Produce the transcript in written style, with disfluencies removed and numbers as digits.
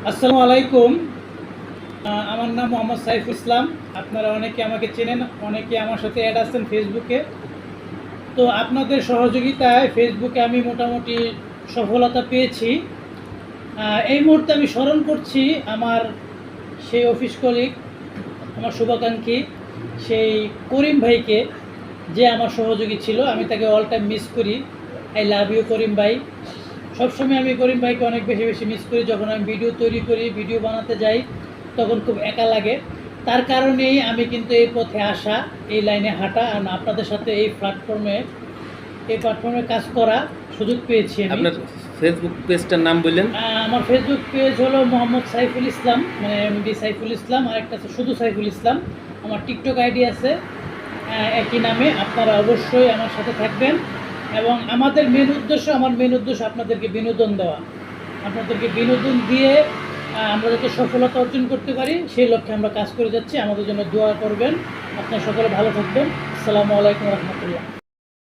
আসসালামু আলাইকুম। আমার নাম মোহাম্মদ সাইফুল ইসলাম। আপনারা অনেকে আমাকে চেনেন, অনেকে আমার সাথে অ্যাড আছেন ফেসবুকে। তো আপনাদের সহযোগিতায় ফেসবুকে আমি মোটামুটি সফলতা পেয়েছি। এই মুহূর্তে আমি স্মরণ করছি আমার সেই অফিস কলিগ, আমার শুভাকাঙ্ক্ষী সেই করিম ভাইকে, যে আমার সহযোগী ছিল। আমি তাকে অল টাইম মিস করি। আই লাভ ইউ করিম ভাই। সবসময় আমি করিম ভাইকে অনেক বেশি বেশি মিস করি। যখন আমি ভিডিও তৈরি করি, ভিডিও বানাতে যাই, তখন খুব একা লাগে। তার কারণেই আমি কিন্তু এই পথে আসা, এই লাইনে হাঁটা, আর আপনাদের সাথে এই প্ল্যাটফর্মে কাজ করা সুযোগ পেয়েছি আমি। আপনার ফেসবুক পেজটার নাম বললেন? আমার ফেসবুক পেজ হলো মোহাম্মদ সাইফুল ইসলাম, মানে এমডি সাইফুল ইসলাম, আর একটা আছে শুধু সাইফুল ইসলাম। আমার টিকটক আইডি আছে একই নামে। আপনারা অবশ্যই আমার সাথে থাকবেন। এবং আমার মেন উদ্দেশ্য আপনাদেরকে বিনোদন দেওয়া। আপনাদেরকে বিনোদন দিয়ে আমরা যাতে সফলতা অর্জন করতে পারি, সেই লক্ষ্যে আমরা কাজ করে যাচ্ছি। আমাদের জন্য দোয়া করবেন। আপনারা সকলে ভালো থাকবেন। আসসালামু আলাইকুম রহমতুল্লাহ।